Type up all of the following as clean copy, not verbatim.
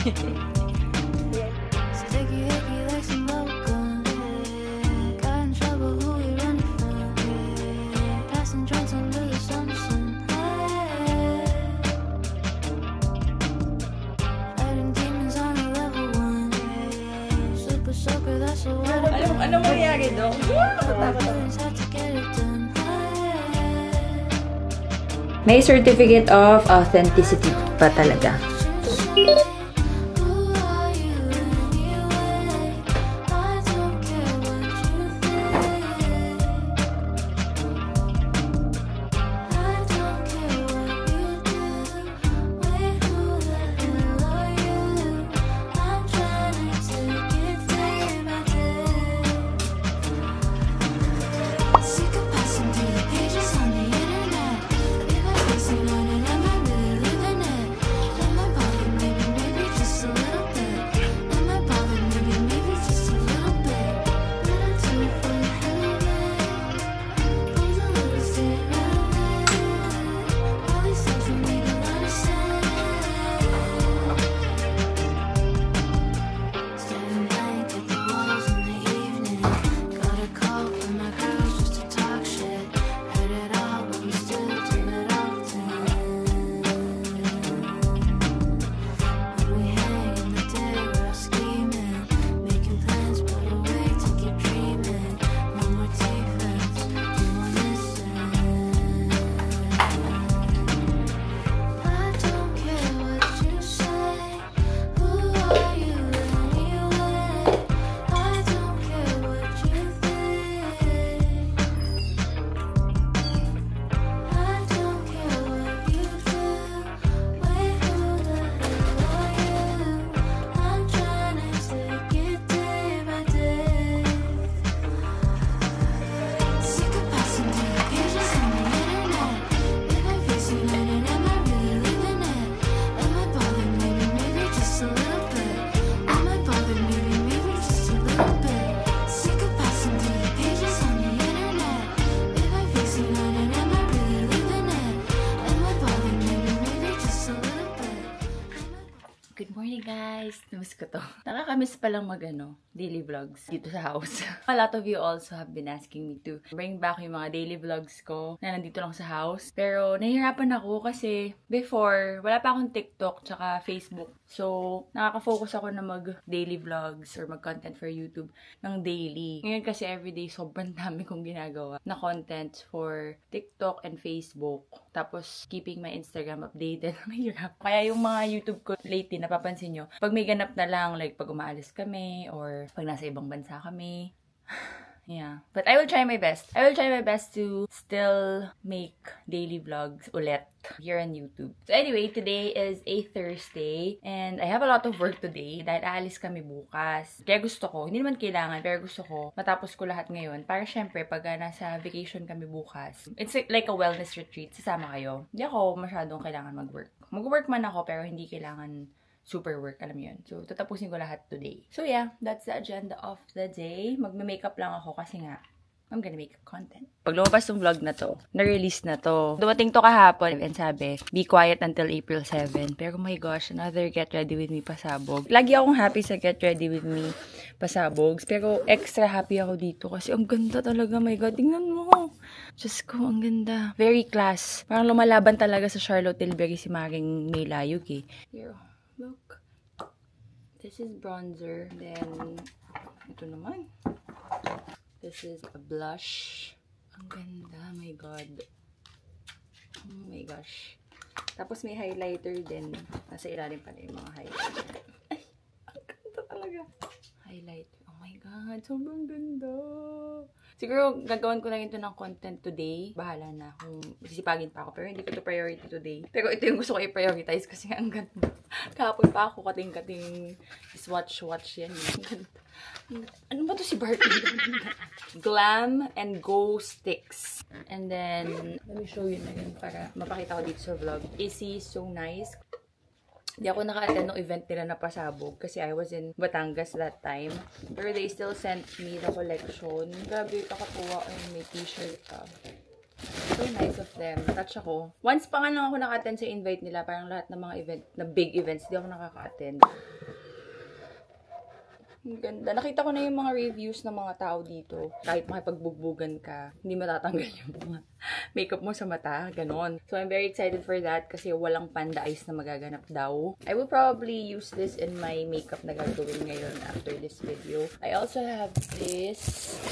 Sticky icky like some local. Got in trouble, who we running from? Passing joints under the sun. Fighting demons on a level 1. Super soaker, that's a word. Ano mangyari doon? Had to get it done. May certificate of authenticity pa talaga. Good morning guys! Namiss ko to. Nakakamiss palang daily vlogs dito sa house. A lot of you also have been asking me to bring back yung mga daily vlogs ko na nandito lang sa house. Pero nahihirapan ako kasi before, wala pa akong TikTok tsaka Facebook. So, nakaka-focus ako na mag-daily vlogs or mag-content for YouTube ng daily. Ngayon kasi everyday, sobrang dami kong ginagawa na content for TikTok and Facebook. Tapos, keeping my Instagram updated. Mahirap. Kaya yung mga YouTube ko lately, napapansin nyo, pag may ganap na lang, like pag umaalis kami or pag nasa ibang bansa kami. Yeah. But I will try my best. I will try my best to still make daily vlogs ulit here on YouTube. So anyway, today is a Thursday and I have a lot of work today dahil aalis kami bukas. Kaya gusto ko, hindi naman kailangan, pero gusto ko matapos ko lahat ngayon para syempre pag nasa vacation kami bukas, it's like a wellness retreat. Sasama kayo. Hindi ako masyadong kailangan mag-work. Mag-work man ako pero hindi kailangan super work, alam mo yun. So, tatapusin ko lahat today. So, yeah, that's the agenda of the day. Magme-makeup lang ako kasi nga, I'm gonna make content. Pag lumabas tong vlog na to, na-release na to. Dumating to kahapon and sabi, be quiet until April 7. Pero my gosh, another Get Ready With Me pasabog. Lagi akong happy sa Get Ready With Me pasabogs. Pero extra happy ako dito kasi ang ganda talaga. My God, tingnan mo. Diyos ko, ang ganda. Very class. Parang lumalaban talaga sa Charlotte Tilbury si Maring May Layug eh. Here, look. This is bronzer. Then, ito naman. This is a blush. Ang ganda. My God. Oh my gosh. Tapos may highlighter din. Nasa ilalim pa na yung mga highlighter. Ay, ang ganda talaga. Highlighter. Oh my God. Sobrang ganda. Siguro, gagawin ko lang ito ng content today. Bahala na kung sisipagin pa ako. Pero hindi ko ito priority today. Pero ito yung gusto ko i-prioritize kasi ang ganda. Kahapon pa ako kating-kating swatch yan. Ang ganda. Ano ba to si Barbie? Glam and Go Sticks. And then, let me show you na yun para mapakita ko dito sa vlog. AC So Nice. Hindi ako naka-attend ng event nila na pasabog kasi I was in Batangas that time. Pero they still sent me the collection. Grabe, kakatuwa. Ay, may t-shirt ka. So nice of them. Touch ako. Once pa nga lang ako naka-attend sa invite nila, parang lahat ng mga event, na big events, di ako nakaka-attend. Ang ganda. Nakita ko na yung mga reviews ng mga tao dito. Kahit makipagbugbugan ka, hindi matatanggal yung mga makeup mo sa mata. Ganon. So, I'm very excited for that kasi walang panda eyes na magaganap daw. I will probably use this in my makeup na gagawin ngayon after this video. I also have this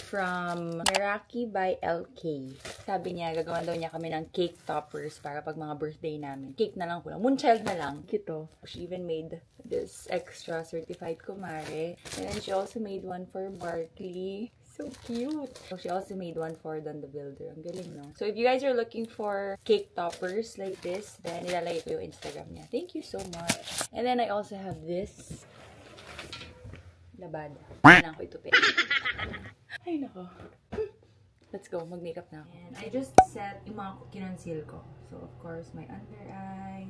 from Meraki by LK. Sabi niya, gagawan daw niya kami ng cake toppers para pag mga birthday namin. Cake na lang ko lang. Moonchild na lang. Kito. She even made this extra certified kumare. And then she also made one for Barkley. So cute. So she also made one for Don the Builder. Ang galing, no? So if you guys are looking for cake toppers like this, then ilalagay ko yung Instagram niya. Thank you so much. And then I also have this. Labada. Kailangan ko itupi. Ay, nako. Let's go. Mag-makeup na ako. And I just set yung mga kinonceal ko. So of course, my under eye.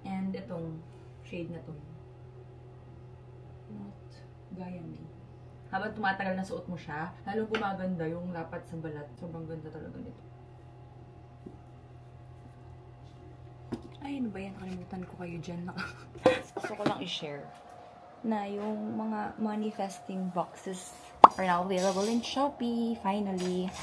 And itong shade na to. Not Gayami. Habang tumatagal na suot mo siya, lalong gumaganda yung lapat sa balat. Sobrang ganda talaga nito. Ay, ano ba yan? Nakalimutan ko kayo dyan. Gusto ko lang i-share na yung mga manifesting boxes are now available in Shopee. Finally.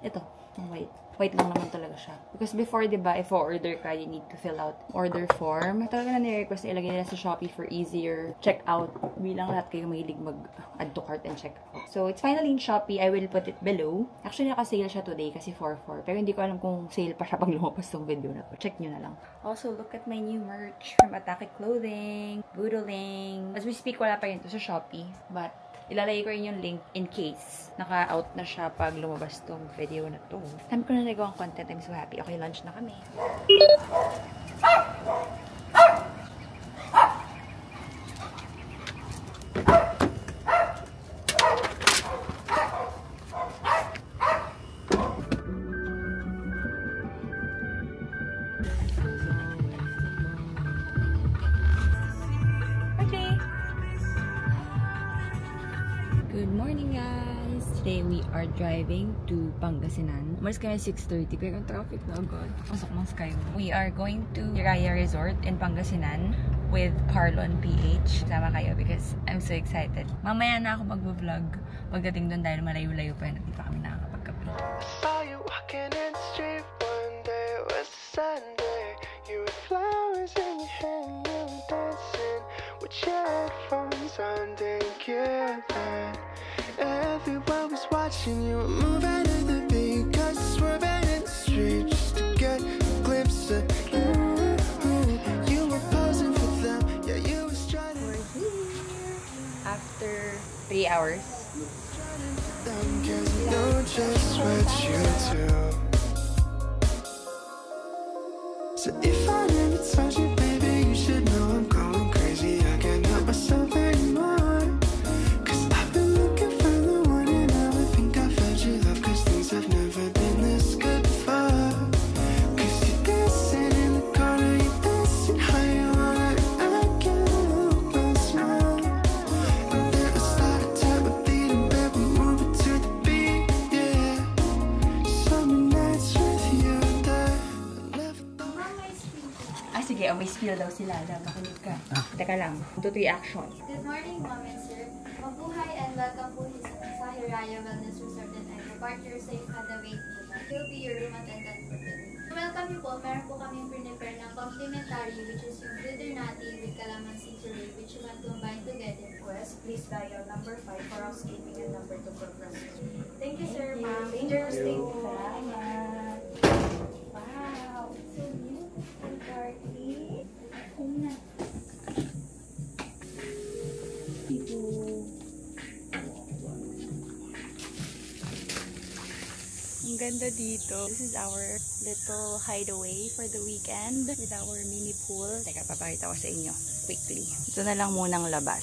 Ito, yung white. White lang naman talaga siya. Because before, diba, if order ka, you need to fill out order form. Talaga na ni-request na ilagay nila sa Shopee for easier checkout. Bilang lahat kayo mahilig mag-add to cart and check out. So, it's finally in Shopee. I will put it below. Actually, naka-sale siya today kasi 4/4. Pero hindi ko alam kung sale pa siya pag lumabas tong video na to. Check nyo na lang. Also, look at my new merch from Atake Clothing, Boodling. As we speak, wala pa yun to sa Shopee. But, ilalagay ko rin yung link in case naka-out na siya pag lumabas tong video na to. Time ko na nagawang content. I'm so happy. Okay, lunch na kami. Good morning, guys! Today we are driving to Pangasinan. Umalis kami 6:30 pero traffic na agad. Pasok ng Skyway. We are going to Hiraya Resort in Pangasinan with Carlon PH. Sama kayo because I'm so excited. Mamaya na ako mag-vlog pagdating doon dahil malayo-layo pa yun at di pa kami nakakapagkape. Saw you walking in the street one day, it was a Sunday. You had flowers in your hand, you were dancing with your headphones on, didn't get that. Everyone was watching you, moving to the beat, cause swerving in the street just to get a glimpse of you. You were posing for them, yeah, you were strutting. We're here after 3 hours. Them, cause you know just what you do. So if I never touch you, baby, you should know I'm going crazy. I can't help myself anymore. Cause I've been looking for the one and I would think I found your love. Cause things have never been this good before. Cause you're dancing in the corner, you're dancing how you wanna. I can't help but smile. And then I started tapping feet and baby moving to the beat, yeah. Summer nights with you there. I never thought. Sige, may spill daw sila. Makinig ka. Teka lang. 2, 3 action. Good morning, Mom and Sir. Mabuhay and welcome po sa Hiraya Wellness Resort and Eco Park. You're safe at the wait po. He'll be your room attendant for today. To welcome you po, meron po kami prepare ng complimentary which is yung glitter nati with calamansi puree which you can combine together. Request, please dial number 5 for housekeeping and number 2 for breakfast. Thank you, sir, Thank you. ma'am. Enjoy your stay. Salamat. Wow. So beautiful, Carly. Una. Ito. Ang ganda dito. This is our little hideaway for the weekend with our mini pool. Teka, papakita ko sa inyo quickly. Ito na lang munang labas.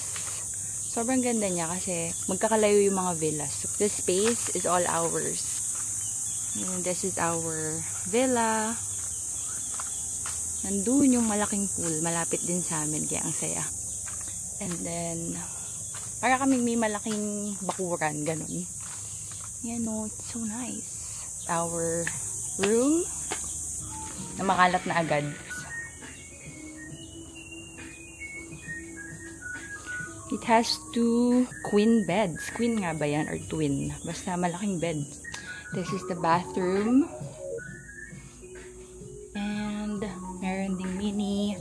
Sobrang ganda niya kasi magkakalayo yung mga villas. So, this space is all ours. And this is our villa. Nandun yung malaking pool. Malapit din sa amin. Kaya ang saya. And then, para kaming may malaking bakuran. Ganon. Yan o. It's so nice. our room na makalat na agad. It has 2 queen beds. Queen nga ba yan? Or twin? Basta malaking bed. This is the bathroom. And meron ding mini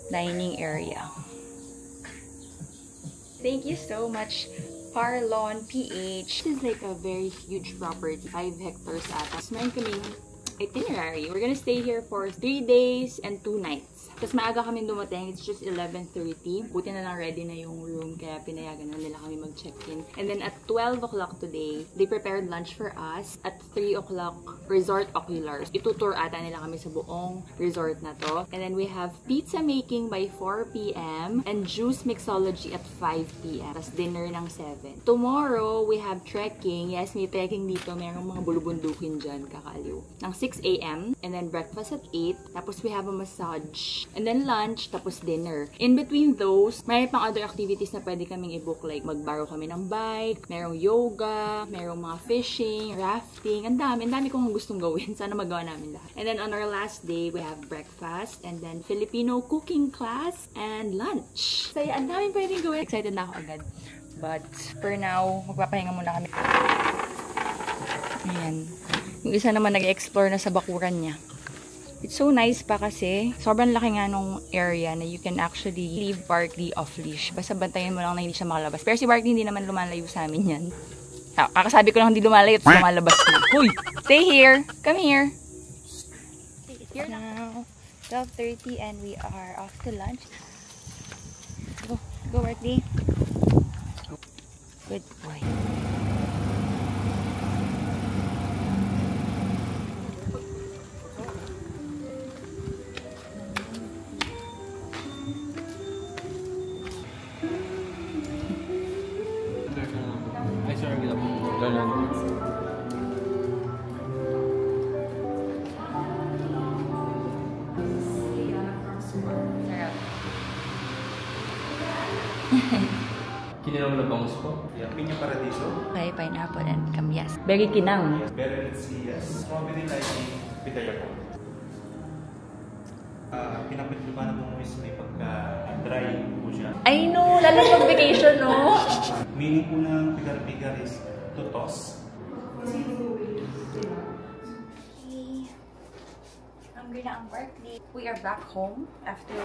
dining area. Thank you so much, Parlon PH. This is like a very huge property. 5 hectares ata. Meron kaming itinerary. We're gonna stay here for 3 days and 2 nights. Tapos maaga kami dumating. It's just 11:30. Buti na lang ready na yung room. Kaya pinayagan na nila kami mag-check-in. And then at 12 o'clock today, they prepared lunch for us. At 3 o'clock, Resort Oculars. Itutour ata nila kami sa buong resort na to. And then we have pizza making by 4 p.m. and juice mixology at 5 p.m. Tapos dinner ng 7. Tomorrow, we have trekking. Yes, may trekking dito. Mayroong mga bulubundukin dyan. Kakaliw. Ng 6 a.m. And then breakfast at 8. Tapos we have a massage. And then lunch, tapos dinner. In between those, may pang other activities na pwede kaming i-book. Like, mag-borrow kami ng bike, merong yoga, merong mga fishing, rafting. Ang dami kong gustong gawin. Sana magawa namin lahat. And then on our last day, we have breakfast, and then Filipino cooking class, and lunch. So, ang daming pwedeng gawin. Excited na ako agad. But, for now, magpapahinga muna kami. Ayan. Yung isa naman nag-explore na sa bakuran niya. It's so nice pa kasi sobrang laki nga nung area na you can actually leave Barkley off-leash. Basta bantayan mo lang na hindi siya makalabas. Pero si Barkley hindi naman lumalayo sa amin yan. Kakasabi ko lang hindi lumalayo at lumalabas na. Hoy! Stay here! Come here! It's now 12:30 and we are off to lunch. Go Barkley. Good boy. Kinilaw na bangus po. Yeah. Piña Paradiso. Okay, pineapple and kamyas. Very kinang. Berry yes. Strawberry lightning. Pitaya po. Pinapitluman mo is may pagka-dry po siya. I know! Lalo pag vacation, no? Meaning po ng pigar-pigar is to toss. Hungry na ang Barkley. We are back home after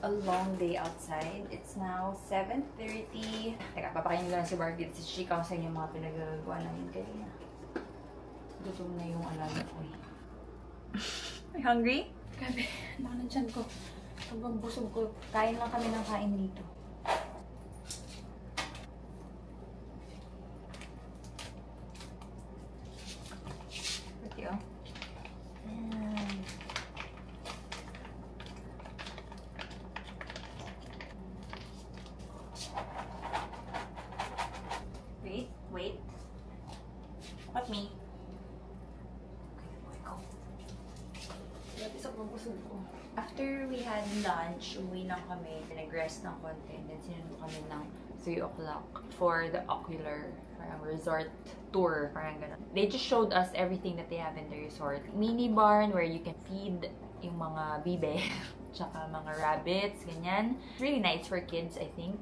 a long day outside. It's now 7:30. Teka, papakainin ko na si Barkley. Si Chika sa inyo mga pinagagawa namin kanina. Gutom na yung alaga ko eh. Are you hungry? Grabe, baka ng tiyan ko. Sobrang busog ko. Kain lang kami ng kain dito. Pretty, oh. Wait. Look at me. After we had lunch, uwi lang kami, pinag-rest ng konti, and then sinundo kami ng 3 o'clock for the Ocular parang resort tour, parang gano'n. They just showed us everything that they have in the resort. Mini barn where you can feed yung mga bibe, tsaka mga rabbits, ganyan. Really nice for kids, I think.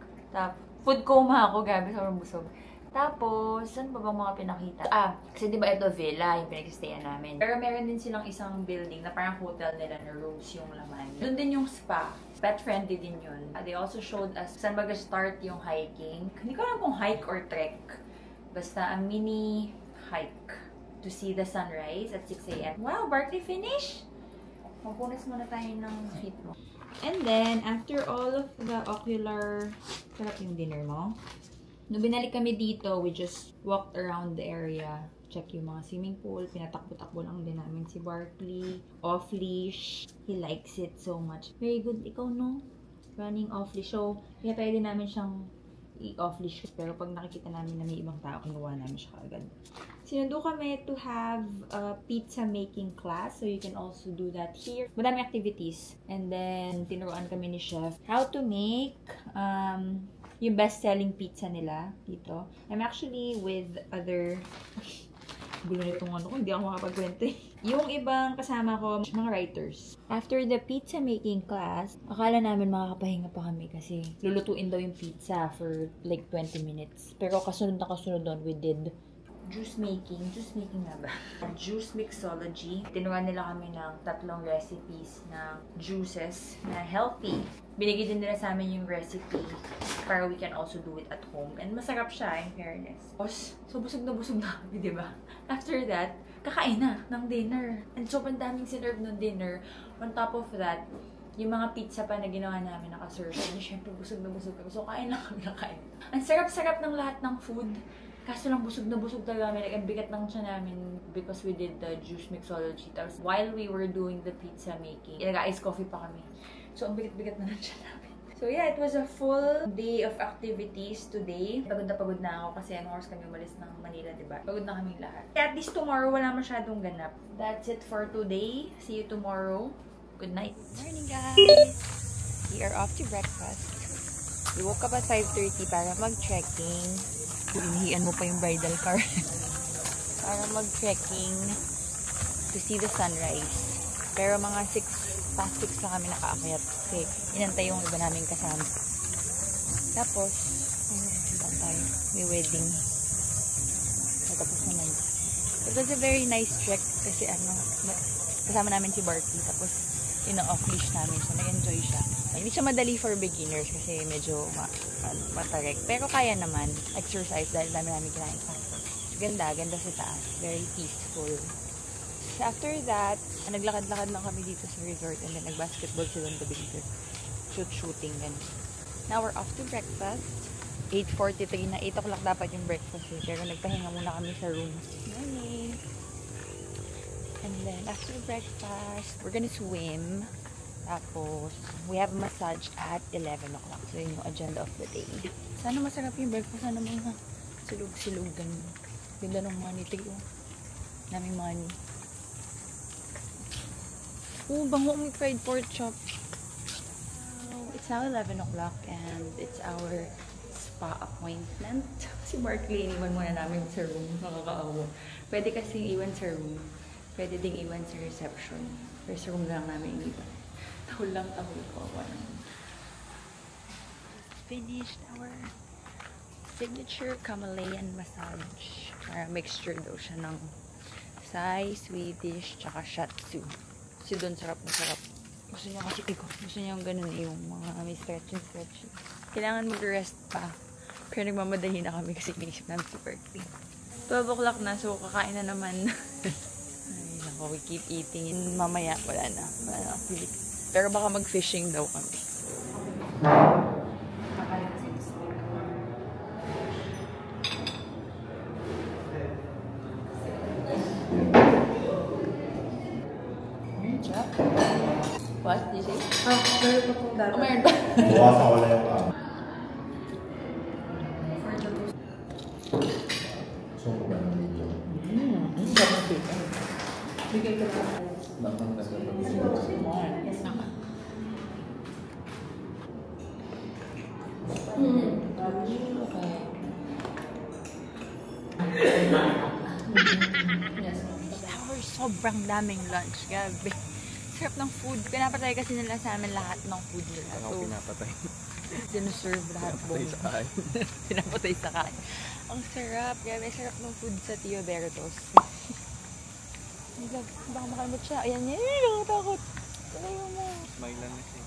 Food coma ako, gabi, sobrang busog. Tapos, saan ba bang mga pinakita? Kasi diba ito villa, yung pinag-stayan namin. Pero meron din silang isang building na parang hotel nila na rooms yung laman. Doon din yung spa. Pet-friendly din yun. They also showed us saan mag-start yung hiking. Hindi ko alam kung hike or trek. Basta a mini hike to see the sunrise at 6 a.m. Wow, Barkley finish! Magpunas muna tayo ng feet mo. And then, after all of the Ocular, sarap yung dinner mo. Nung binalik kami dito, we just walked around the area. Check yung mga swimming pool. Pinatakbo-takbo lang din namin si Barkley. Off-leash. He likes it so much. Very good. Ikaw, no? Running off-leash. So, kaya pwede namin siyang i-off-leash. Pero pag nakikita namin na may ibang tao, kinuha namin siya agad. Sinundo kami to have a pizza making class. So, you can also do that here. Madaming activities. And then, tinuruan kami ni Chef how to make yung best-selling pizza nila dito. I'm actually with other Gulo nitong ano ko, hindi ako makapagkwento eh. Yung ibang kasama ko, mga writers. After the pizza making class, akala namin makakapahinga pa kami kasi lulutuin daw yung pizza for like 20 minutes. Pero kasunod na kasunod doon, we did juice making nga ba? Juice mixology. Tinuruan nila kami ng 3 recipes ng juices na healthy. Binigay din nila sa amin yung recipe para we can also do it at home. And masarap siya, in fairness. So, busog na kami, di ba? After that, kakain na ng dinner. And sobrang daming sinerve ng dinner. On top of that, yung mga pizza pa na ginawa namin nakaserve. And syempre, busog na busog kami. So, kain lang kami na kain. Ang sarap-sarap ng lahat ng food. Kaso lang busog na busog talaga kami. Like, ang bigat ng siya namin because we did the juice mixology. Tapos, while we were doing the pizza making, nag-ice coffee pa kami. So, ang bigat-bigat na siya namin. So, yeah, it was a full day of activities today. Pagod na ako kasi anong oras kami umalis ng Manila, diba? Pagod na kaming lahat. At least tomorrow, wala masyadong ganap. That's it for today. See you tomorrow. Good night. Morning, guys! We are off to breakfast. We woke up at 5:30 para mag-trekking. Inihian mo pa yung bridal car. Para mag-trekking to see the sunrise. Pero mga 6 na kami nakaakyat kasi inantay yung iba naming kasama. Tapos, ayun tayo. May wedding. Tapos naman. It was a very nice trek kasi kasama namin si Barkley. Tapos, ina-off-leash namin siya. Nag-enjoy siya. Hindi siya madali for beginners kasi medyo matarek. Pero kaya naman exercise dahil dami namin kinain pa. Ganda sa taas. Very peaceful. So after that, naglakad-lakad lang kami dito sa resort and then nag-basketball sila on the bigger shooting. And now we're off to breakfast. 8:43 na. 8 o'clock dapat yung breakfast. Pero nagpahinga muna kami sa room. Morning! And then after breakfast, we're gonna swim. Tapos, we have a massage at 11 o'clock. So, yun yung agenda of the day. Sana masarap yung breakfast. Sana mga silog-silog. Ganda ng money. Tiyo. Naming money. Bango may fried pork chop. So, it's now 11 o'clock and it's our spa appointment. Si Barkley, iniwan muna namin sa room. Nakakaawa. Pwede kasing iwan sa room. Pwede ding iwan sa reception. Pero sa room lang namin iniwan. Tahol ko. Finished our signature Kamalayan massage. Para mixture daw siya ng Thai, Swedish, tsaka Shatsu. Kasi doon sarap na sarap. Gusto niya kasi gusto niya yung ganun yung mga may stretching. Kailangan mag-rest pa. Pero nagmamadali na kami kasi inisip namin si Berkeley. 12 o'clock na, so kakain na naman. Ay, nako, we keep eating. Mamaya, wala na activity. Pero baka mag-fishing daw kami. What? Did you say? Meron pa pong dati. Meron pa. Buwasan ko lang yung So, kung ba ng video? Bigay ko pa. Bakang kasi Sobrang daming lunch. Gabi. Sarap ng food. Pinapatay kasi nila sa amin lahat ng food nila. So, pinapatay. sinuserve lahat buong. Pinapatay sa kain. Ang sarap. Gabi, sarap ng food sa Tio Bertos. Baka makalimot siya. Ayan niya. Nakatakot. Talayo mo. Smile lang na siya.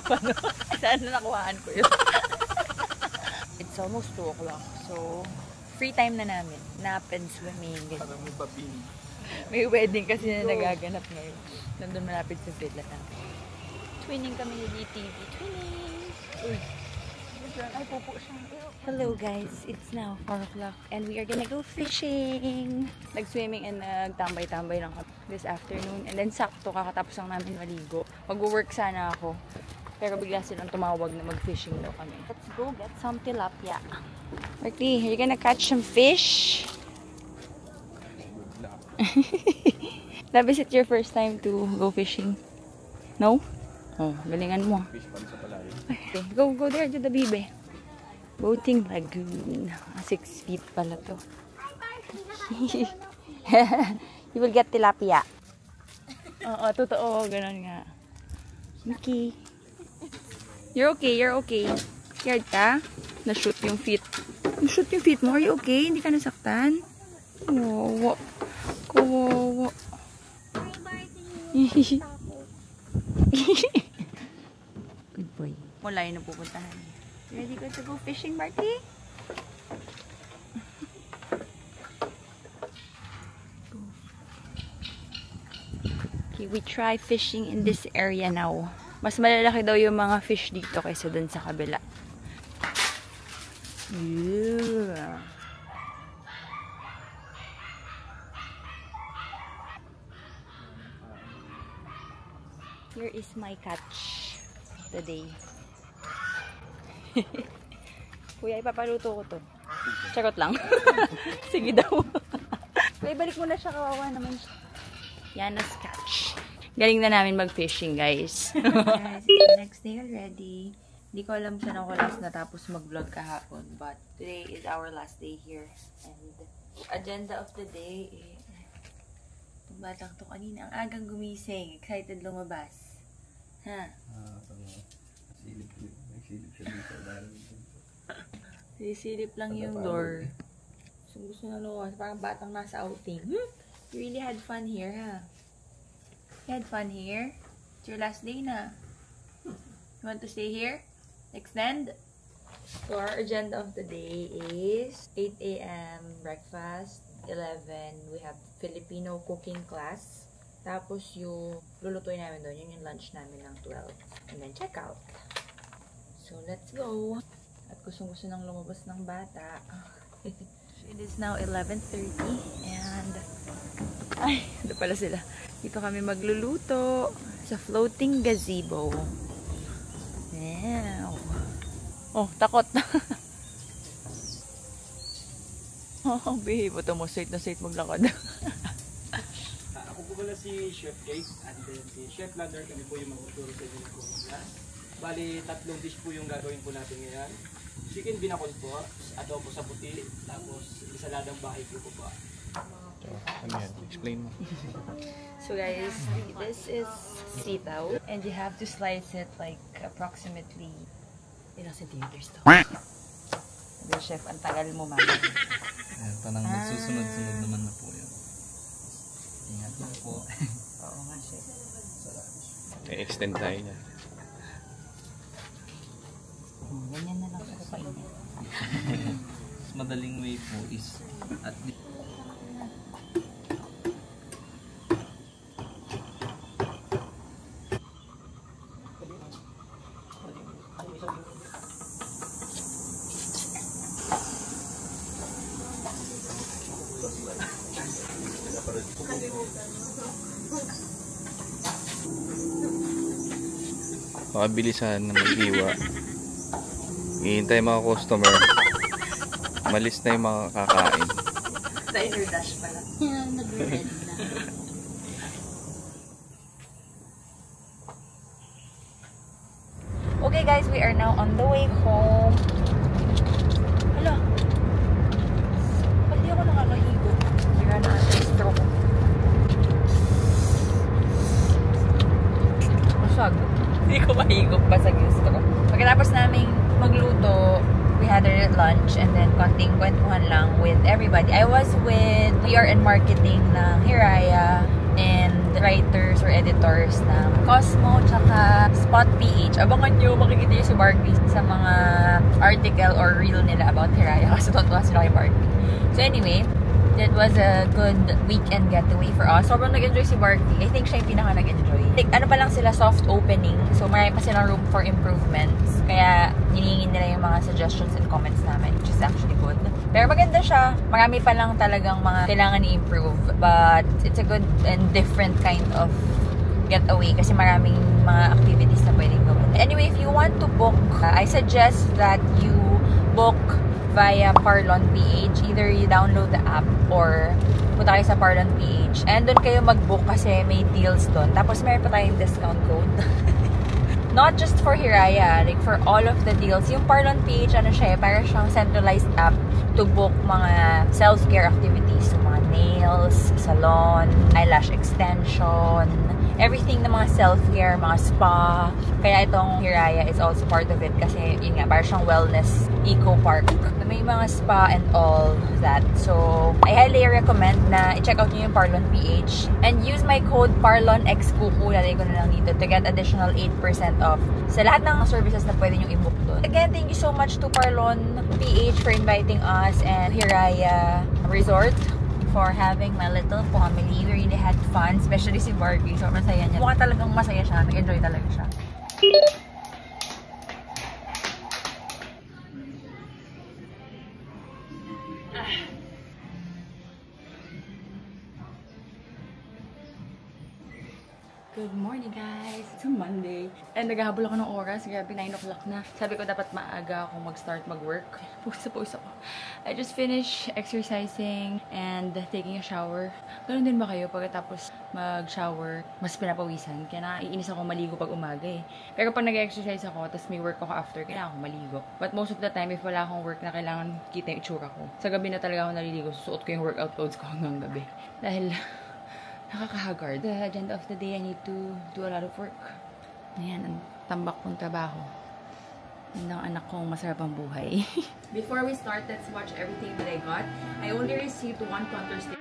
Paano? Saan na nakuhaan ko yun? It's almost 2 o'clock. So, free time na namin. Nap and swimming. Parang may babing. May wedding kasi na nagaganap ngayon. Nandun malapit sa villa namin. Twinning kami ni DTV. Twinning! Uy! Ay, pupo siya. Hello guys, it's now 4 o'clock and we are gonna go fishing. Nag-swimming and nagtambay-tambay lang kami this afternoon. And then sakto, kakatapos lang namin maligo. Mag-work sana ako. Pero bigla silang tumawag na mag-fishing daw kami. Let's go get some tilapia. Berkeley, are you gonna catch some fish? Love, is it your first time to go fishing? No? Oh, galingan mo. Fish pan sa palayo. Okay, go there to the bibe. Boating Lagoon. 6 feet pala to. You will get tilapia. Oo, totoo. Ganun nga. Okay. You're okay, you're okay. Scared ka? Na-shoot yung feet. Na-shoot yung feet mo? Are you okay? Hindi ka nasaktan? Kawawa. Kawawa. Good boy. Wala yun na pupuntahan. Ready ka to go fishing, Marty? Okay, we try fishing in this area now. Mas malalaki daw yung mga fish dito kaysa dun sa kabila. Yeah. Here is my catch today. Kuya, ipapaluto ko to. Charot lang. Sige daw. Kuya, balik mo na siya. Kawawa naman siya. Yana's catch. Galing na namin mag-fishing, guys. Guys, next day already. Hindi ko alam saan ako last natapos mag-vlog kahapon. But today is our last day here. And agenda of the day is itong batang to kanina. Ang agang gumising. Excited lumabas. Ha? Sisilip lang yung door. So, gusto na lumabas. Parang batang nasa outing. You really had fun here, ha? You had fun here? It's your last day na. You want to stay here? Extend? So, our agenda of the day is 8 a.m. breakfast. 11, we have Filipino cooking class. Tapos yung lulutuin namin doon, yun yung lunch namin ng 12. And then check out. So, let's go. At gustong-gusto nang lumabas ng bata. It is now 11:30 and ay, ito pala sila. Dito kami magluluto sa floating gazebo. Wow. Oh, takot. Oh, babe. Ito mo, straight na straight maglakad. Ako po pala si Chef Jake and then si Chef Lander. Kami po yung magtuturo sa inyo ng kumaglas. Bali, 3 dish po yung gagawin po natin ngayon. Chicken binakon po, adobo sa puti, tapos isaladang bahay po po. Ano yan? Explain mo. So guys, this is sitaw and you have to slice it like approximately ilang centimeters to. Sabi chef, ang tagal mo mama. Ayan, parang nagsusunod-sunod naman na po yun. Ingat lang po. Oo nga chef. I-extend tayo niya. Ganyan na lang ako kainin. Mas madaling way po is at least Makabilisan na mag-iwa. Hihintay mga customer. Malis na yung mga kakain. Diner dash pala. Nag-red na. Okay guys, we are now on the way home. Hala. Ba't di ako nakakahigo? Sira na ang stroke. Masag. Hindi ko mahigop. Basag yung stroke. Pagkatapos naming magluto, we had our lunch and then konting kwentuhan lang with everybody. I was with PR and marketing ng Hiraya and writers or editors ng Cosmo tsaka Spot PH. Abangan nyo, makikita nyo si Barkley sa mga article or reel nila about Hiraya kasi tontuwa sila kay Barkley. So anyway, it was a good weekend getaway for us. Sobrang nag-enjoy si Barkley. I think siya yung pinaka nag-enjoy. Like, ano pa lang sila, soft opening. So, marami pa silang room for improvements. Kaya, hinihingin nila yung mga suggestions and comments namin, which is actually good. Pero maganda siya. Marami pa lang talagang mga kailangan i-improve. But, it's a good and different kind of getaway kasi maraming mga activities na pwedeng gawin. Anyway, if you want to book, I suggest that you book via Parlon PH. Either you download the app or punta kayo sa Parlon PH. And doon kayo mag-book kasi may deals doon. Tapos meron pa tayong discount code. Not just for Hiraya, like for all of the deals. Yung Parlon PH, ano siya, parang siyang centralized app to book mga self-care activities. So, mga nails, salon, eyelash extension, everything na mga self-care, mga spa. Kaya itong Hiraya is also part of it kasi yun nga, parang siyang wellness eco park. May mga spa and all that. So, I highly recommend na i-check out nyo yung Parlon PH and use my code ParlonXKuku. Lalagay ko na lang dito to get additional 8% off sa lahat ng services na pwede nyo i-book doon. Again, thank you so much to Parlon PH for inviting us and Hiraya Resort for having my little family. We really had fun, especially si Barbie. So, masaya niya. Mukha talagang masaya siya. Nag-enjoy talaga siya. Good morning, guys! It's a Monday. And naghahabol ako ng oras. Grabe, 9 o'clock na. Sabi ko dapat maaga ako mag-start mag-work. Pawis ako. I just finished exercising and taking a shower. Ganun din ba kayo? Pagkatapos mag-shower, mas pinapawisan. Kaya naiinis ako maligo pag umaga eh. Pero pag nag-exercise ako, tapos may work ako after, kailangan ako maligo. But most of the time, if wala akong work na kailangan kita yung itsura ko, sa gabi na talaga ako naliligo. Susuot ko yung workout clothes ko hanggang gabi. Dahil nakakahagard. The agenda of the day, I need to do a lot of work. Ayan, ang tambak kong trabaho. Yun ang anak kong masarap ang buhay. Before we start, let's watch everything that I got. I only received 1 contour stick.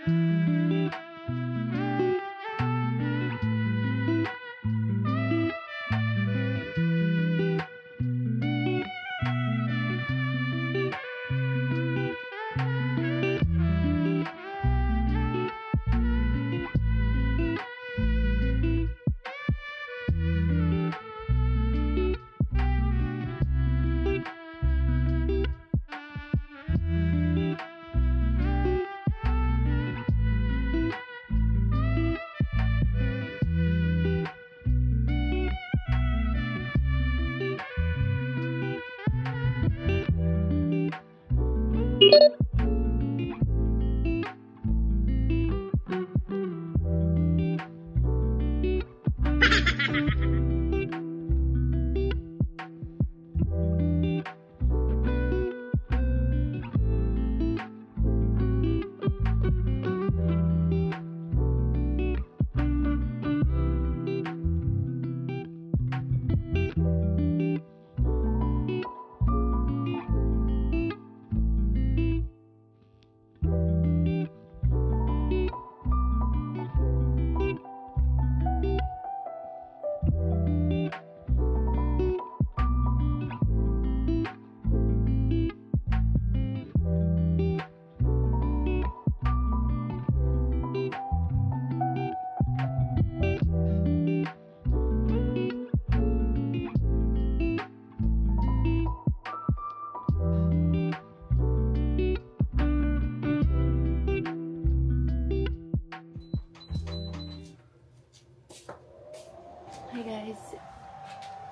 Hi guys,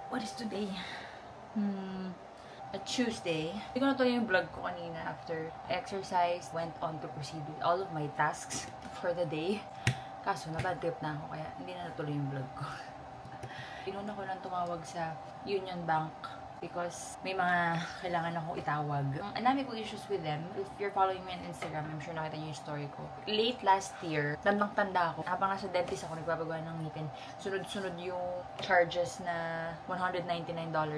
what is today? A Tuesday. Hindi ko natuloy yung vlog ko kanina after exercise. Went on to proceed with all of my tasks for the day. Kaso nabad trip na ako kaya hindi na natuloy yung vlog ko. Inuna ko lang tumawag sa Union Bank because may mga kailangan akong itawag. Ang dami ko issues with them. If you're following me on Instagram, I'm sure nakita niyo yung story ko. Late last year, tandang-tanda ako. Habang nasa dentist ako, nagbabagawa ng ngipin. Sunod-sunod yung charges na $199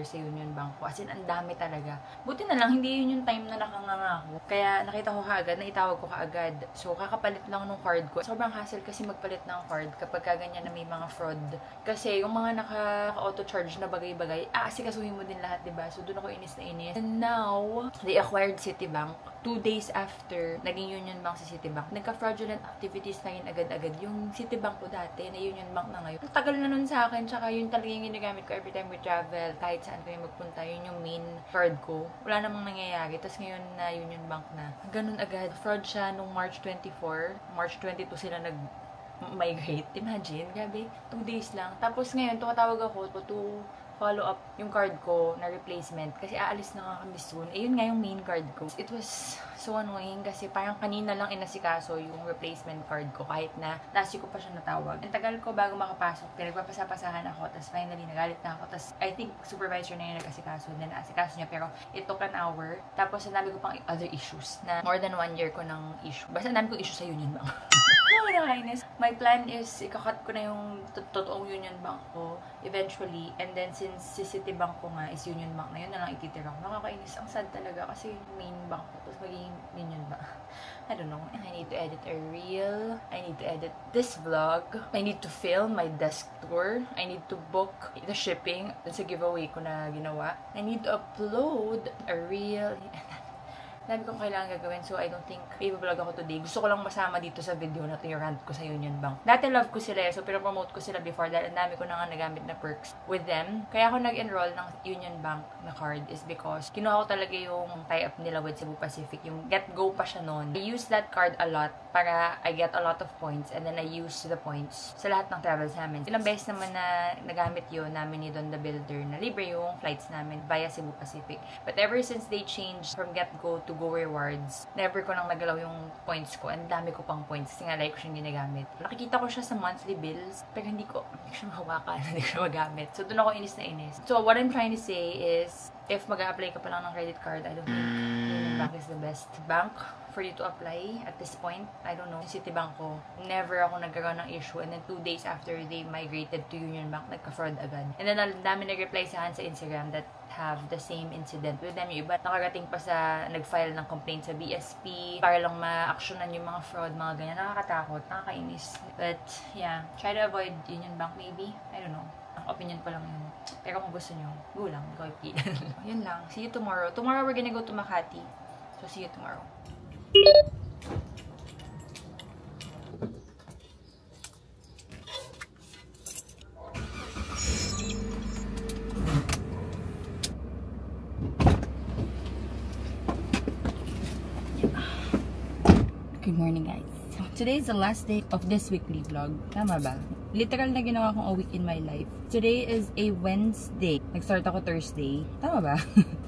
sa Union Bank ko. As in, ang dami talaga. Buti na lang, hindi yun yung time na nakanganga ako. Kaya nakita ko kaagad, naitawag ko kaagad. So, kakapalit lang nung card ko. Sobrang hassle kasi magpalit ng card kapag ganyan na may mga fraud. Kasi yung mga naka-auto-charge na bagay-bagay, asikasuhin mo din lahat, diba? So, doon ako inis na inis. And now, they acquired Citibank. 2 days after, naging Union Bank si Citibank. Nagka-fraudulent activities na yun agad-agad. Yung Citibank ko dati, na Union Bank na ngayon. Ang tagal na nun sa akin, tsaka yun talaga yung ginagamit ko every time we travel. Kahit saan kayo magpunta, yun yung main card ko. Wala namang nangyayari. Tapos ngayon na Union Bank na. Ganun agad. Fraud siya nung March 24. March 22 sila nag-migrate. Imagine, grabe. 2 days lang. Tapos ngayon, tumatawag ako to follow up yung card ko na replacement kasi aalis na nga kami soon. Eh, yun nga yung main card ko. It was so annoying kasi parang kanina lang inasikaso yung replacement card ko kahit na last week ko pa siya natawag. Ang tagal ko bago makapasok, pinagpapasapasahan ako, tapos finally nagalit na ako. Tapos I think supervisor na yung nag-asikaso, then asikaso niya, pero it took an hour. Tapos ang dami ko pang other issues na more than 1 year ko ng issue. Basta ang dami ko issue sa Union Bank. Nakakainis. My plan is, ikakat ko na yung totoong Union Bank ko eventually. And then, since si Citibank ko nga is Union Bank na yun na lang ititira ko. Nakakainis. Ang sad talaga kasi yung main bank ko. Tapos magiging Union Bank. I don't know. And I need to edit a reel. I need to edit this vlog. I need to film my desk tour. I need to book the shipping. Dun sa giveaway ko na ginawa. I need to upload a reel. Dami kong kailangan gagawin, so I don't think i-vlog ako today. Gusto ko lang masama dito sa video na to yung rant ko sa Union Bank. Dati love ko sila, so pero-promote ko sila before dahil ang dami ko na nga nagamit na perks with them. Kaya ako nag-enroll ng Union Bank na card is because kinuha ko talaga yung tie-up nila with Cebu Pacific. Yung Get Go pa siya noon. I use that card a lot para I get a lot of points and then I use the points sa lahat ng travels namin. Ilang beses naman na nagamit yun namin ni Don the Builder na libre yung flights namin via Cebu Pacific. But ever since they changed from Get Go to Go Rewards, never ko nang nagalaw yung points ko. And dami ko pang points kasi nga like ko siyang ginagamit. Nakikita ko siya sa monthly bills pero hindi ko siya mahawakan, hindi ko siya magamit. So doon ako inis na inis. So what I'm trying to say is if mag-a-apply ka pa lang ng credit card, I don't think Union Bank is the best bank for you to apply at this point. I don't know. Yung Citibank ko, never ako nagkaroon ng issue. And then 2 days after they migrated to Union Bank, nagka-fraud agad. And then ang dami nag-reply sa Instagram that have the same incident with them. Yung iba, nakarating pa sa nag-file ng complaint sa BSP para lang ma-actionan yung mga fraud, mga ganyan. Nakakatakot, nakakainis. But, yeah, try to avoid Union Bank maybe. I don't know. Opinion ko lang yun. Pero kung gusto nyo, go lang. Go yun lang. See you tomorrow. Tomorrow we're gonna go to Makati. So, see you tomorrow. Good morning, guys. Today is the last day of this weekly vlog. Tama ba? Literal na ginawa kong a week in my life. Today is a Wednesday. Nag-start ako Thursday. Tama ba?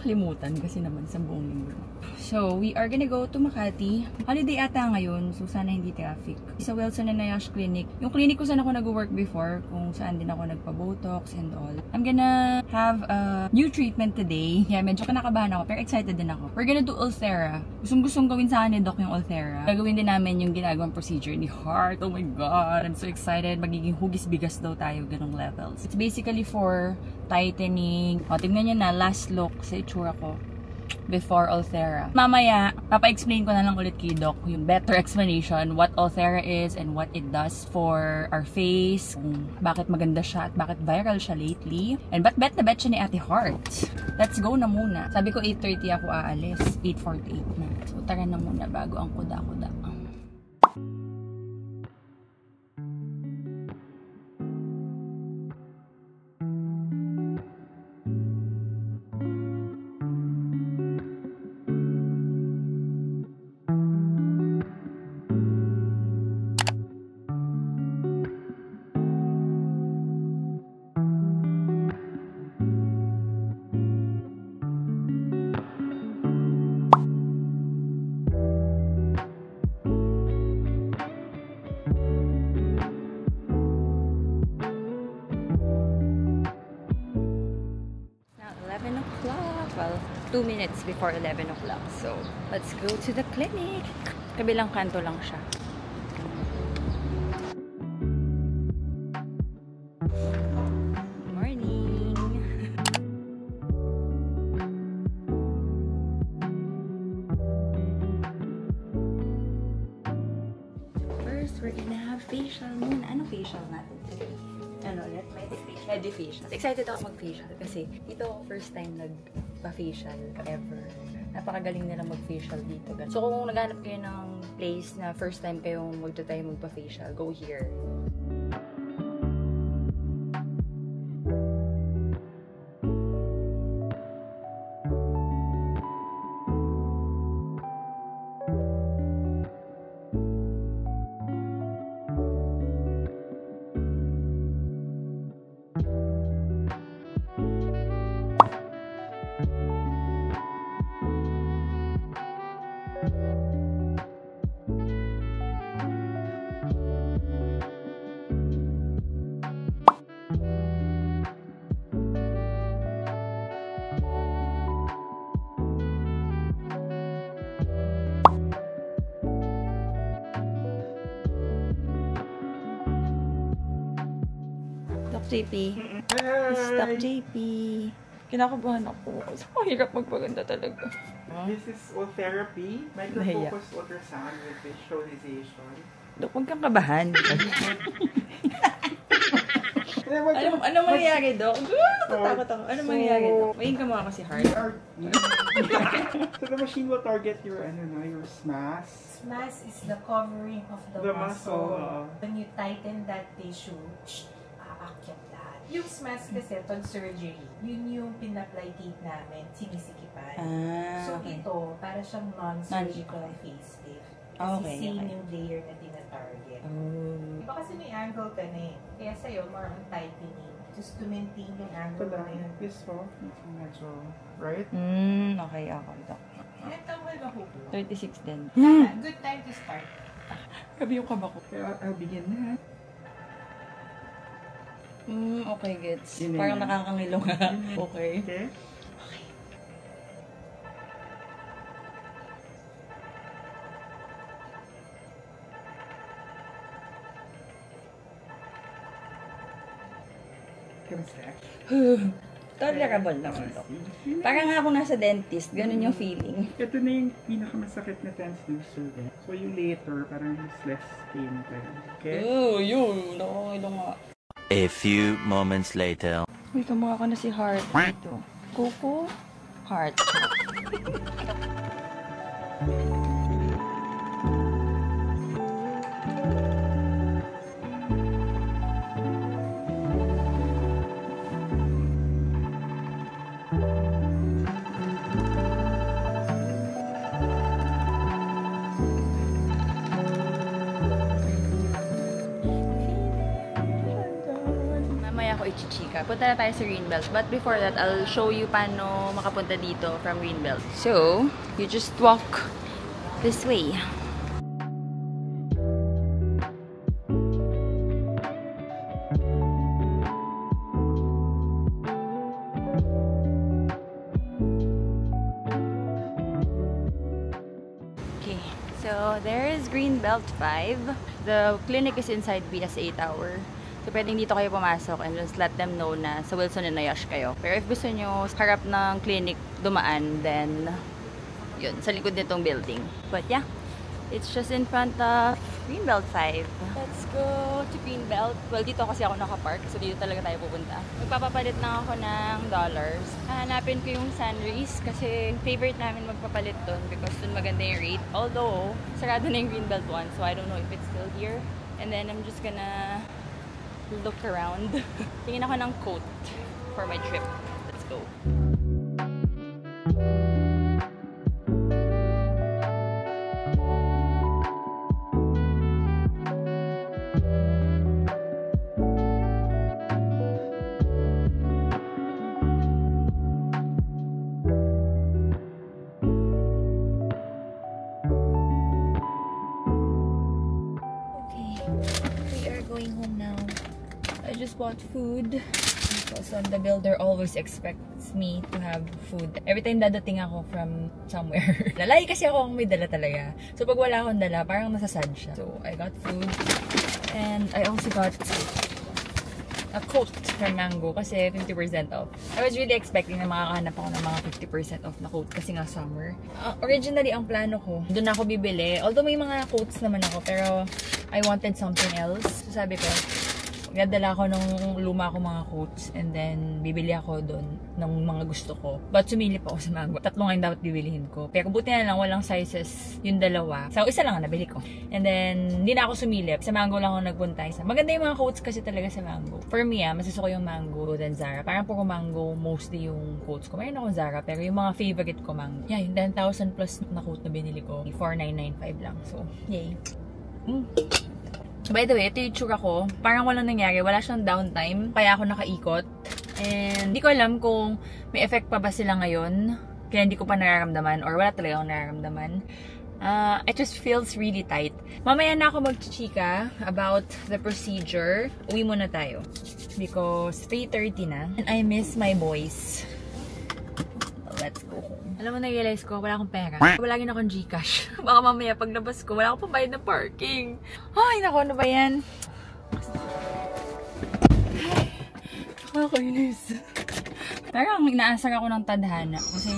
Kalimutan kasi naman sa buong linggo. So, we are gonna go to Makati. Holiday ata ngayon, so sana hindi traffic. Sa Wilson and Nayash Clinic. Yung clinic ko saan ako nag-work before, kung saan din ako nagpa-botox and all. I'm gonna have a new treatment today. Yeah, medyo kinakabahan ako, pero excited din ako. We're gonna do Ulthera. Gustong gawin sa akin ni Doc yung Ulthera. Gagawin din namin yung ginagawang procedure ni Heart. Oh my God, I'm so excited. Magiging hugis-bigas daw tayo, ganong levels. It's basically for tightening. O, tignan nyo na, last look sa itsura ko before Ulthera. Mamaya, papa-explain ko na lang ulit kay Doc yung better explanation what Ulthera is and what it does for our face, kung bakit maganda siya at bakit viral siya lately, and bet na bet siya ni Ate Heart. Let's go na muna. Sabi ko 8:30 ako aalis, 8:48 na. So tara na muna bago ang kuda-kuda. Well, 2 minutes before 11 o'clock. So, let's go to the clinic. Kabilang kanto lang siya. Morning! First, we're gonna have facial muna. Anong facial natin today? Ano ulit? Medifacial. Excited ako mag-facial kasi ito first time nagpa-facial ever. Napakagaling nila mag-facial dito. So kung naghanap kayo ng place na first time kayong magpa-facial, go here. Doc JP. Doc JP. Kinakabahan ako. Ang hirap magpaganda talaga. This is therapy, micro-focused ultrasound with visualization. Dok, huwag kang kabahan. Ano mangyayari, Dok? Natatakot ako. Ano mangyayari, Dok? Mayin ka mukha kasi hard. So the machine will target your your SMAS. SMAS is the covering of the muscle. When you tighten that tissue, aakyat lahat. Yung SMAS kasi, pag surgery, yun yung pina-apply tape namin, sinisikipan. So ito, para siyang non-surgical facelift. Kasi same yung layer na tina-target. Iba kasi may angle ka na eh. Kaya sa'yo, more on tightening. Just to maintain yung angle na yun. This one, medyo, right? Okay, ako. Dok. Ilan taon ba makupo? 36 din. Good time to start. Gabi yung kaba ko. I'll begin na. Okay, gets. Parang nakakangilo nga. Okay. Okay. Tolerable naman to. Parang nga ako nasa dentist, ganun yung feeling. Ito na yung pinakamasakit na transducer. So yung later, parang less pain tayo. Okay? Yun. Nakakilo nga. A few moments later. Uy, kamukha ka na si Heart dito. Coco? Heart. Ichichika. Punta na tayo sa Greenbelt. But before that, I'll show you paano makapunta dito from Greenbelt. So, you just walk this way. Okay, so there is Greenbelt 5. The clinic is inside BS8 Tower. So, pwedeng dito kayo pumasok and just let them know na sa Wilson and Nayash kayo. Pero if gusto nyo harap ng clinic dumaan, then yun, sa likod nitong building. But yeah, it's just in front of Greenbelt 5. Let's go to Greenbelt. Well, dito kasi ako nakapark, so dito talaga tayo pupunta. Magpapapalit lang ako ng dollars. Hahanapin ko yung Sunrise kasi favorite namin magpapalit dun because dun maganda yung rate. Although, sarado na yung Greenbelt 1, so I don't know if it's still here. And then I'm just gonna look around. Tingin ako ng coat for my trip. Let's go. Okay, we are going home now. I just bought food because on the builder always expects me to have food. Every time dadating ako from somewhere. Lalaki kasi ako kung may dala talaga. So pag wala akong dala, parang nasasad siya. So I got food. And I also got a coat from Mango kasi 50% off. I was really expecting na makakahanap ako ng mga 50% off na coat kasi nga summer. Originally, ang plano ko, doon ako bibili. Although may mga coats naman ako, pero I wanted something else. So sabi ko, gadala ako ng luma ko mga coats and then bibili ako doon ng mga gusto ko. But sumilip ako sa Mango. 3 nga yung dapat bibilihin ko. Pero buti na lang walang sizes yung dalawa. So isa lang ang nabili ko. And then hindi na ako sumilip. Sa Mango lang ako nagpunta. Maganda yung mga coats kasi talaga sa Mango. For me masasuko yung Mango than Zara. Parang puro Mango mostly yung coats ko. Mayroon akong Zara pero yung mga favorite ko Mango. Yeah, yung 10,000 plus na coat na binili ko. 4,995 lang. So, yay. By the way, ito yung tsura ko. Parang walang nangyari. Wala siyang downtime. Kaya ako nakaikot. And hindi ko alam kung may effect pa ba sila ngayon. Kaya hindi ko pa nararamdaman. Or wala talaga akong nararamdaman. It just feels really tight. Mamaya na ako magchichika about the procedure. Uwi muna tayo. Because 3:30 na. And I miss my boys. Let's go home. Alam mo, na-realize ko, wala akong pera. Wala rin akong Gcash. Baka mamaya paglabas ko, wala akong pambayad ng parking. Ay, naku, ano ba yan? Nakakainis. Parang inaasar ako ng tadhana. Kasi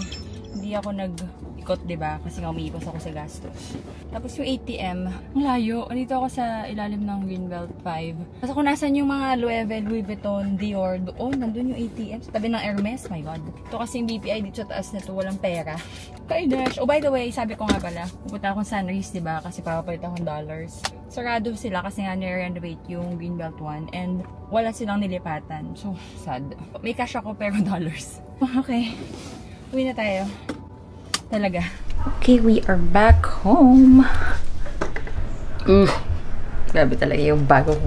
hindi ako nag-ikot, diba? Kasi nga umiiwas ako sa gastos. Tapos yung ATM, ang layo. Andito ako sa ilalim ng Greenbelt 5. Tapos kung nasan yung mga Louis Vuitton, Dior, doon, nandun yung ATM. Sa tabi ng Hermes, my God. Ito kasi yung BPI dito sa taas nito, walang pera. Kaidash. Oh, by the way, sabi ko nga pala, pupunta akong Sunrise, diba? Kasi papapalit akong dollars. Sarado sila kasi nga nire-renovate yung Greenbelt 1 and wala silang nilipatan. So, sad. May cash ako pero dollars. Okay. Uwi na tayo. Talaga. Okay, we are back home. Grabe talaga yung bago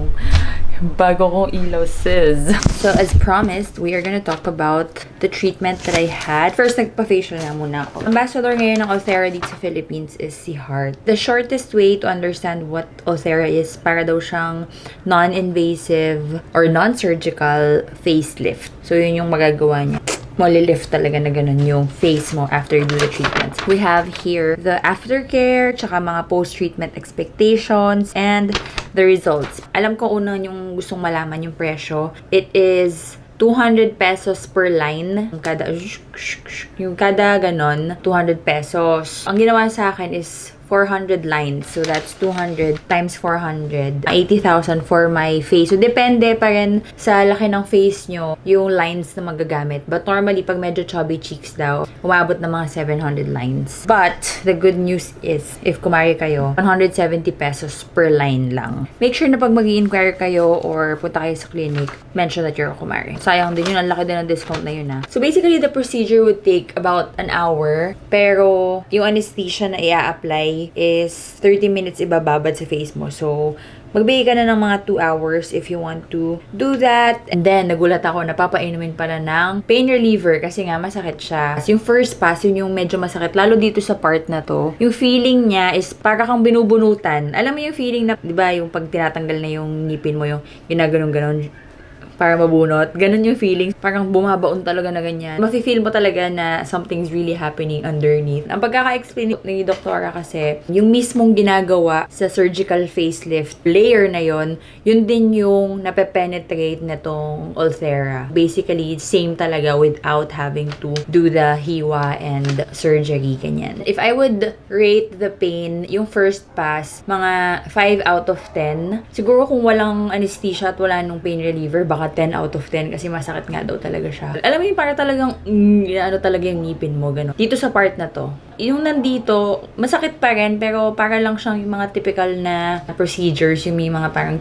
kong ilaw, sis. So, as promised, we are gonna talk about the treatment that I had. First, nagpa-facial na muna ako. Ambassador ngayon ng Ulthera dito sa Philippines is si Heart. The shortest way to understand what Ulthera is, para daw siyang non-invasive or non-surgical facelift. So, yun yung magagawa niya. Molilift talaga na ganun yung face mo after you do the treatments. We have here the aftercare, tsaka mga post-treatment expectations, and the results. Alam ko unang yung gustong malaman yung presyo. It is 200 pesos per line. Yung kada ganon, 200 pesos. Ang ginawa sa akin is 400 lines. So, that's 200 times 400. 80,000 for my face. So, depende pa rin sa laki ng face nyo yung lines na magagamit. But normally, pag medyo chubby cheeks daw, umabot ng mga 700 lines. But, the good news is, if kumari kayo, 170 pesos per line lang. Make sure na pag mag-i-inquire kayo or punta kayo sa clinic, mention that you're a kumari. Sayang din yun. Ang laki din ng discount na yun, ha. So, basically, the procedure would take about an hour. Pero, yung anesthesia na i-apply is 30 minutes ibababad sa face mo. So, magbigay ka na ng mga 2 hours if you want to do that. And then, nagulat ako, napapainumin pala ng pain reliever kasi nga masakit siya. Yung first pass, yun yung medyo masakit. Lalo dito sa part na to, yung feeling niya is para kang binubunutan. Alam mo yung feeling na, di ba, yung pag tinatanggal na yung ngipin mo, yung ginaganon-ganon para mabunot. Ganun yung feeling. Parang bumabaon talaga na ganyan. Mafe-feel mo talaga na something's really happening underneath. Ang pagkaka-explain ni Doktora kasi, yung mismong ginagawa sa surgical facelift layer na yun din yung nape-penetrate na tong Ulthera. Basically, same talaga without having to do the hiwa and surgery, ganyan. If I would rate the pain, yung first pass, mga 5 out of 10. Siguro kung walang anesthesia at wala nung pain reliever, baka 10 out of 10 kasi masakit nga daw talaga siya. Alam mo yung para talagang ano talaga yung ngipin mo, gano'n. Dito sa part na to, yung nandito, masakit pa rin, pero para lang siyang yung mga typical na procedures, yung may mga parang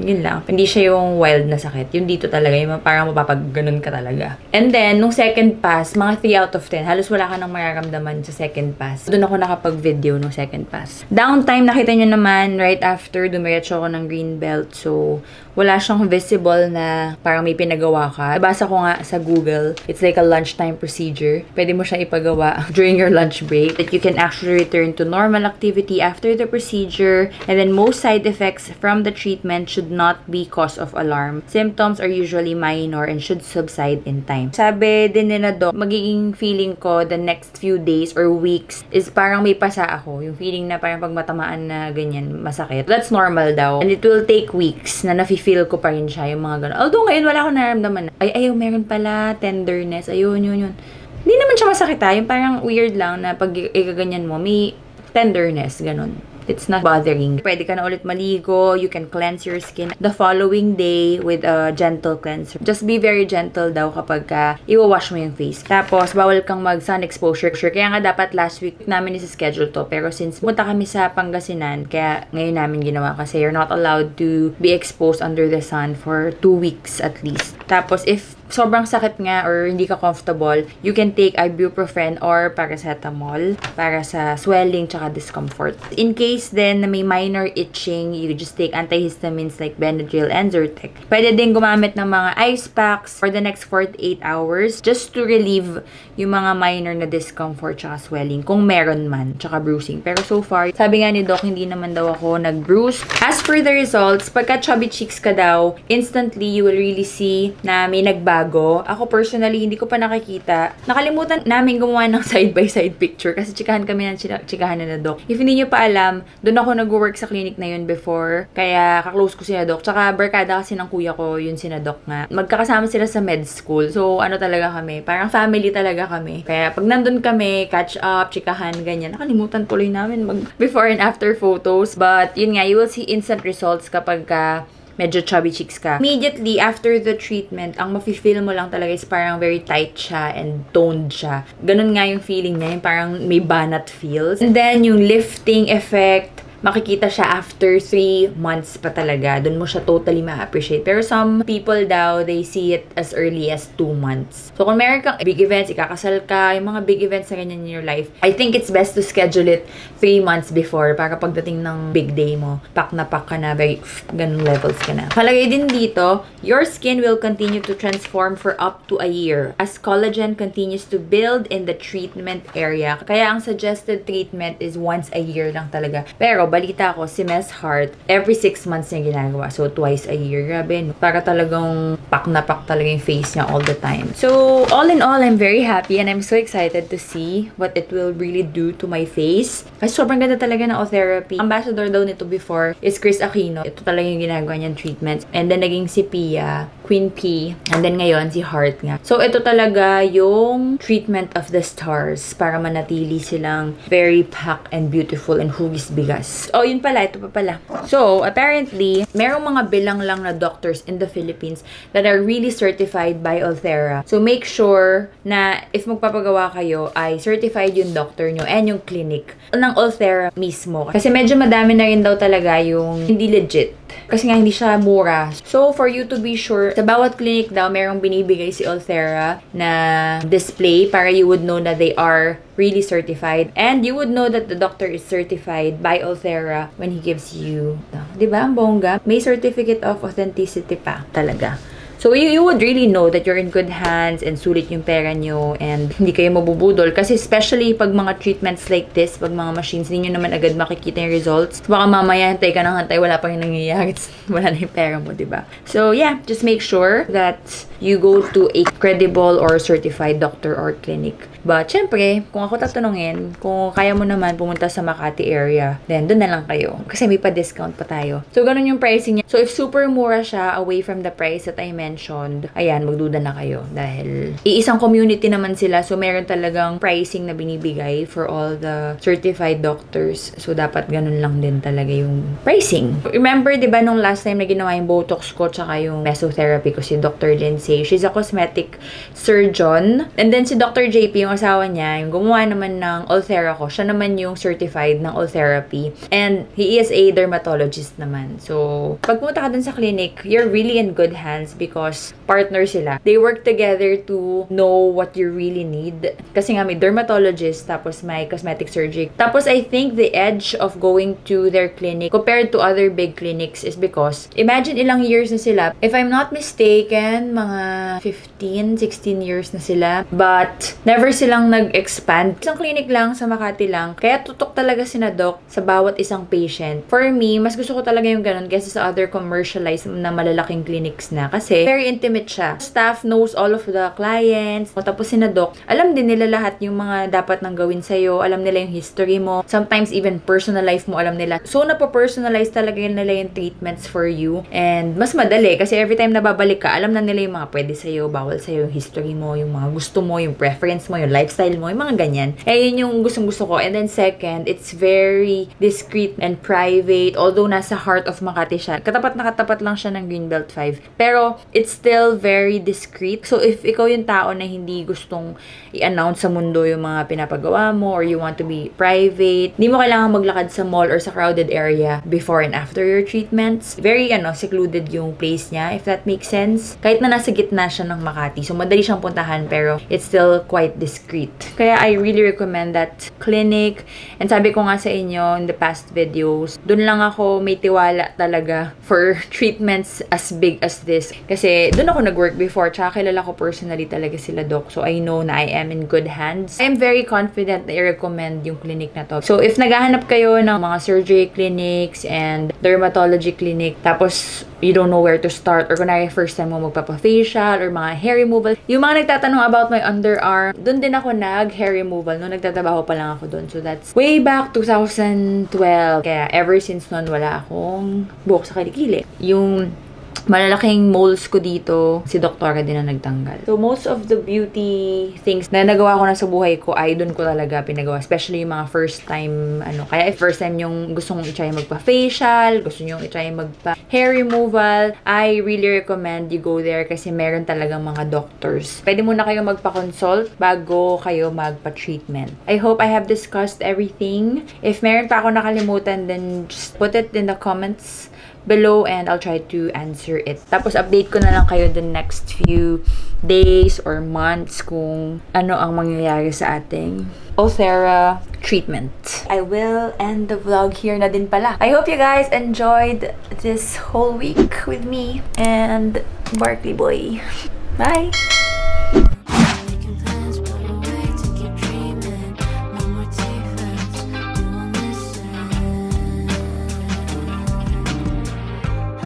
yun lang. Hindi siya yung wild na sakit. Yung dito talaga, yung parang mapapag-ganon ka talaga. And then, nung second pass, mga 3 out of 10. Halos wala ka nang mararamdaman sa second pass. Doon ako nakapag-video nung second pass. Downtime, nakita nyo naman, right after, dumiretso ako ng green belt. So, wala siyang visible na parang may pinagawa ka. Nabasa ko nga sa Google, it's like a lunchtime procedure. Pwede mo siya ipagawa during your lunch break. That you can actually return to normal activity after the procedure. And then most side effects from the treatment should not be cause of alarm. Symptoms are usually minor and should subside in time. Sabi din nila Doc, magiging feeling ko the next few days or weeks is parang may pasa ako. Yung feeling na parang pag matamaan na ganyan, masakit. That's normal daw. And it will take weeks na nafe-feel ko pa rin siya, yung mga gano'n. Although ngayon wala akong naramdaman. Ayaw, meron pala, tenderness. Ayun. Hindi naman siya masakit ha. Yung parang weird lang na pag ikaganyan mo, may tenderness, ganun. It's not bothering. Pwede ka na ulit maligo. You can cleanse your skin the following day with a gentle cleanser. Just be very gentle daw kapag i-wash mo yung face. Tapos, bawal kang mag-sun exposure. Kaya nga dapat last week namin isa-schedule to. Pero since punta kami sa Pangasinan, kaya ngayon namin ginawa kasi you're not allowed to be exposed under the sun for 2 weeks at least. Tapos, if sobrang sakit nga or hindi ka comfortable, you can take ibuprofen or paracetamol para sa swelling tsaka discomfort. In case then na may minor itching, you just take antihistamines like Benadryl and Zyrtec. Pwede din gumamit ng mga ice packs for the next 48 hours just to relieve yung mga minor na discomfort tsaka swelling kung meron man, tsaka bruising. Pero so far, sabi nga ni Doc, hindi naman daw ako nag-bruise. As for the results, pagka chubby cheeks ka daw, instantly you will really see na may nagbago. Ako personally, hindi ko pa nakikita. Nakalimutan namin gumawa ng side-by-side picture kasi chikahan kami ng chikahan na Doc. If hindi nyo pa alam, doon ako nag-work sa clinic na yun before. Kaya kaklose ko sina Doc. Tsaka barkada kasi ng kuya ko, yun sina Doc nga. Magkakasama sila sa med school. So, ano talaga kami? Parang family talaga kami. Kaya pag nandun kami, catch up, chikahan, ganyan. Nakalimutan tuloy namin mag before and after photos. But, yun nga, you will see instant results kapag medyo chubby cheeks ka. Immediately after the treatment, ang mafe-feel mo lang talaga is parang very tight siya and toned siya. Ganun nga yung feeling niya, yung parang may banat feels. And then, yung lifting effect, makikita siya after 3 months pa talaga. Doon mo siya totally ma-appreciate. Pero some people daw, they see it as early as 2 months. So, kung meron kang big events, ikakasal ka, yung mga big events na ganyan in your life, I think it's best to schedule it 3 months before para pagdating ng big day mo, pack na pack ka na, very ganun levels ka na. Kalagay din dito, your skin will continue to transform for up to a year as collagen continues to build in the treatment area. Kaya ang suggested treatment is once a year lang talaga. Pero, balita ko, si Miss Hart, every 6 months niya ginagawa. So, twice a year. Grabe, no? Para talagang pak na pak talaga yung face niya all the time. So, all in all, I'm very happy and I'm so excited to see what it will really do to my face. Kasi sobrang ganda talaga ng O-Therapy. Ambassador daw nito before is Chris Aquino. Ito talaga yung ginagawa niyang treatments. And then, naging si Pia, Queen P, and then ngayon, si Hart nga. So, ito talaga yung treatment of the stars para manatili silang very packed and beautiful and hugis bigas. Oh, yun pala. Ito pa pala. So, apparently, merong mga bilang lang na doctors in the Philippines that are really certified by Ulthera. So, make sure na if magpapagawa kayo, ay certified yung doctor nyo and yung clinic ng Ulthera mismo. Kasi medyo madami na rin daw talaga yung hindi legit. Kasi nga, hindi siya mura. So, for you to be sure, sa bawat clinic daw, merong binibigay si Ulthera na display para you would know that they are really certified. And you would know that the doctor is certified by Ulthera when he gives you, diba, ang bongga? May certificate of authenticity pa talaga. So, you would really know that you're in good hands and sulit yung pera nyo and hindi kayo mabubudol. Kasi especially pag mga treatments like this, pag mga machines, hindi nyo naman agad makikita yung results. So, baka mamaya, hantay ka ng hantay, wala pa yung nangyayari. Wala na yung pera mo, diba? So, yeah, just make sure that you go to a credible or certified doctor or clinic. But, syempre, kung ako tatanungin, kung kaya mo naman pumunta sa Makati area, then doon na lang kayo. Kasi may pa-discount pa tayo. So, ganun yung pricing niya. So, if super mura siya away from the price that I mentioned, ayan, magduda na kayo. Dahil iisang community naman sila. So, meron talagang pricing na binibigay for all the certified doctors. So, dapat ganun lang din talaga yung pricing. Remember, diba, nung last time na ginawa yung Botox ko tsaka yung mesotherapy ko, si Dr. Lindsay. She's a cosmetic surgeon. And then, si Dr. JP, yung asawa niya, yung gumawa naman ng Ulthera ko, siya naman yung certified ng Ultherapy. And he is a dermatologist naman. So, pag pumunta ka dun sa clinic, you're really in good hands because partner sila. They work together to know what you really need. Kasi nga may dermatologist, tapos may cosmetic surgery. Tapos, I think the edge of going to their clinic compared to other big clinics is because, imagine ilang years na sila. If I'm not mistaken, mga 15, 16 years na sila. But, never silang nag-expand. Isang clinic lang sa Makati lang. Kaya tutok talaga sina Doc sa bawat isang patient. For me, mas gusto ko talaga yung ganun kaysa sa other commercialized na malalaking clinics na. Kasi, very intimate siya. Staff knows all of the clients. Tapos sina Doc, alam din nila lahat yung mga dapat nang gawin sa'yo. Alam nila yung history mo. Sometimes, even personal life mo, alam nila. So, napo-personalize talaga nila yung treatments for you. And, mas madali. Kasi every time na babalik ka, alam na nila yung mga pwede sa'yo, bawal sa'yo, yung history mo, yung mga gusto mo, yung preference mo, yung yung lifestyle mo, yung mga ganyan. Kaya yun yung gustong-gusto ko. And then second, it's very discreet and private. Although nasa heart of Makati siya. Katapat na katapat lang siya ng Greenbelt 5. Pero it's still very discreet. So if ikaw yung tao na hindi gustong i-announce sa mundo yung mga pinapagawa mo or you want to be private, hindi mo kailangan maglakad sa mall or sa crowded area before and after your treatments. Very secluded yung place niya, if that makes sense. Kahit na nasa gitna siya ng Makati. So madali siyang puntahan pero it's still quite discreet. Kaya I really recommend that clinic. And sabi ko nga sa inyo in the past videos, dun lang ako may tiwala talaga for treatments as big as this. Kasi dun ako nag-work before, tsaka kilala ko personally talaga sila doc. So I know na I am in good hands. I'm very confident na i-recommend yung clinic na to. So if naghahanap kayo ng mga surgery clinics and dermatology clinic, tapos you don't know where to start, or kunwari first time mo magpapa-facial or mga hair removal, yung mga nagtatanong about my underarm, dun din ako nag-hair removal nung nagtatrabaho pa lang ako dun. So that's way back 2012. Kaya ever since nun, wala akong buhok sa kilikili. Yung malalaking moles ko dito, si doktora din na nagtanggal. So, most of the beauty things na nagawa ko na sa buhay ko ay doon ko talaga pinagawa. Especially yung mga first time, kaya if first time yung gusto mong i-try magpa-facial, gusto nyo i-try magpa-hair removal, I really recommend you go there kasi meron talagang mga doctors. Pwede muna kayo magpa-consult bago kayo magpa-treatment. I hope I have discussed everything. If meron pa ako nakalimutan, then just put it in the comments below and I'll try to answer it. Tapos update ko na lang kayo the next few days or months kung ano ang mangyayari sa ating Ulthera treatment. I will end the vlog here na din pala. I hope you guys enjoyed this whole week with me and Barkley Boy. Bye!